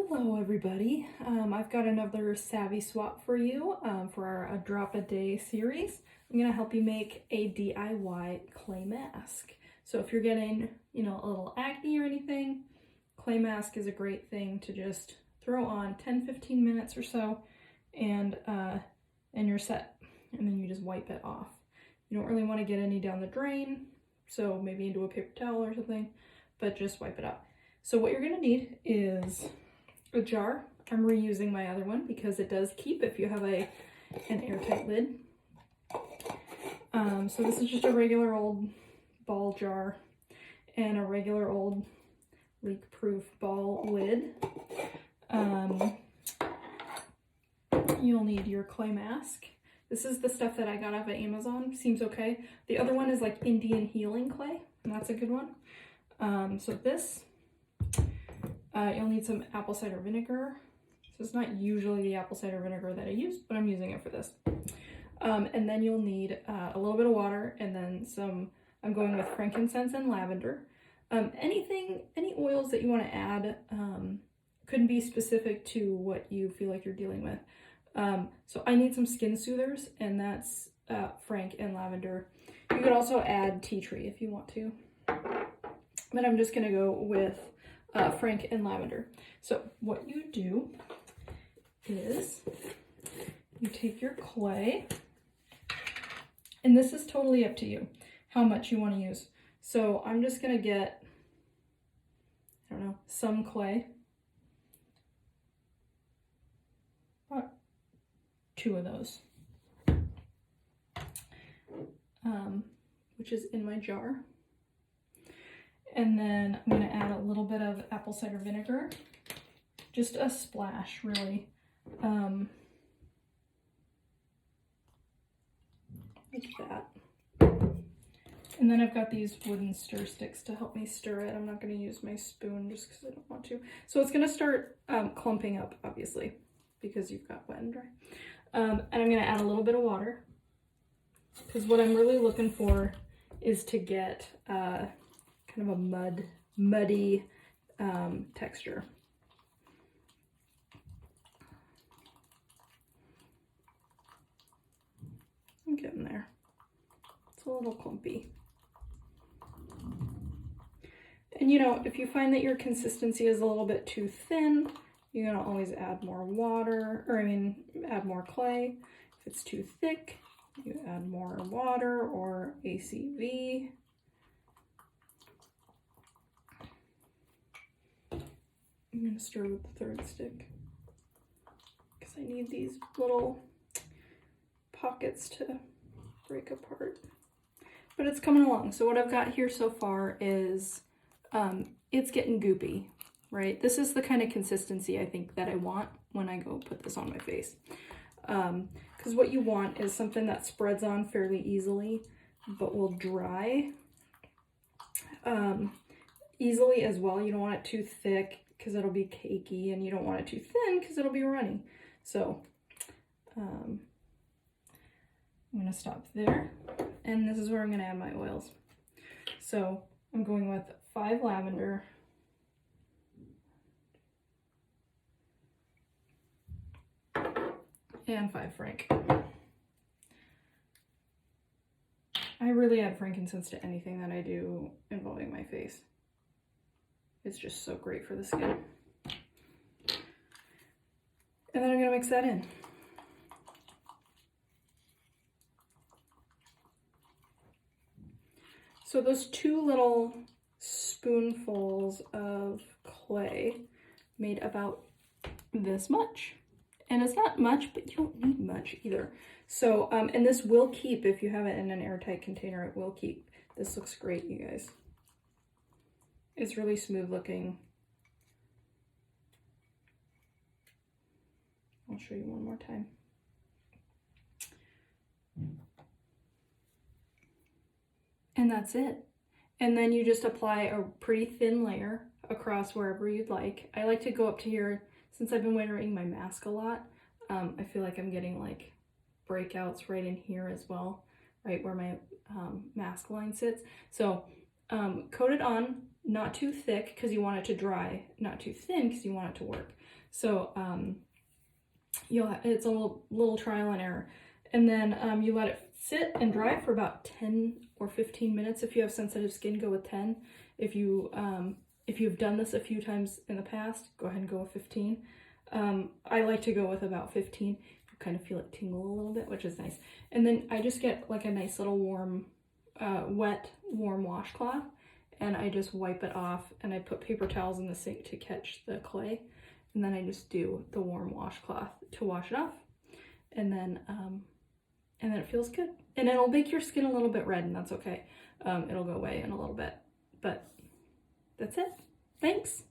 Hello everybody, I've got another savvy swap for you for our A Drop a Day series. I'm going to help you make a DIY clay mask. So if you're getting, a little acne or anything, clay mask is a great thing to just throw on 10-15 minutes or so and you're set. And then you just wipe it off. You don't really want to get any down the drain, so maybe into a paper towel or something, but just wipe it out. So what you're going to need is a jar. I'm reusing my other one because it does keep if you have an airtight lid. So this is just a regular old ball jar and a regular old leak-proof ball lid. You'll need your clay mask. This is the stuff that I got off of Amazon. Seems okay. The other one is like Indian healing clay, and that's a good one. So this, you'll need some apple cider vinegar. So it's not usually the apple cider vinegar that I use, but I'm using it for this. And then you'll need a little bit of water, and then I'm going with frankincense and lavender. Any oils that you want to add couldn't be specific to what you feel like you're dealing with. So I need some skin soothers, and that's frank and lavender. You could also add tea tree if you want to. But I'm just going to go with frank and lavender. So what you do is you take your clay, and this is totally up to you how much you want to use. So I'm just going to get, some clay. About 2 of those, which is in my jar. And then I'm going to add a little bit of apple cider vinegar, just a splash, really. Like that. And then I've got these wooden stir sticks to help me stir it. I'm not going to use my spoon just because I don't want to. So it's going to start clumping up, obviously, because you've got wet and dry. And I'm going to add a little bit of water, because what I'm really looking for is to get kind of a muddy texture. I'm getting there. It's a little clumpy. And if you find that your consistency is a little bit too thin, you're gonna always add more water, add more clay. If it's too thick, you add more water or ACV. I'm gonna stir with the 3rd stick because I need these little pockets to break apart. But it's coming along. So what I've got here so far is it's getting goopy, right? This is the kind of consistency I think that I want when I go put this on my face. Because what you want is something that spreads on fairly easily, but will dry easily as well. You don't want it too thick because it'll be cakey, and you don't want it too thin because it'll be runny. So I'm going to stop there, and this is where I'm going to add my oils. So I'm going with 5 lavender, and 5 frank. I really add frankincense to anything that I do involving my face. It's just so great for the skin. And then I'm going to mix that in. So those 2 little spoonfuls of clay made about this much. And it's not much, but you don't need much either. So, and this will keep, if you have it in an airtight container, it will keep. This looks great, you guys. It's really smooth looking. I'll show you one more time. And that's it. And then you just apply a pretty thin layer across wherever you'd like. I like to go up to here, since I've been wearing my mask a lot. I feel like I'm getting like breakouts right in here as well, right where my mask line sits. So coat it on not too thick because you want it to dry, not too thin because you want it to work. So it's a little trial and error. And then you let it sit and dry for about 10 or 15 minutes. If you have sensitive skin, go with 10. If you've done this a few times in the past, go ahead and go with 15. I like to go with about 15. You kind of feel it tingle a little bit, which is nice. And then I just get like a nice little warm, wet, warm washcloth, and I just wipe it off, and I put paper towels in the sink to catch the clay, and then I just do the warm washcloth to wash it off, and then it feels good. And it'll make your skin a little bit red, and that's okay. It'll go away in a little bit, but that's it. Thanks.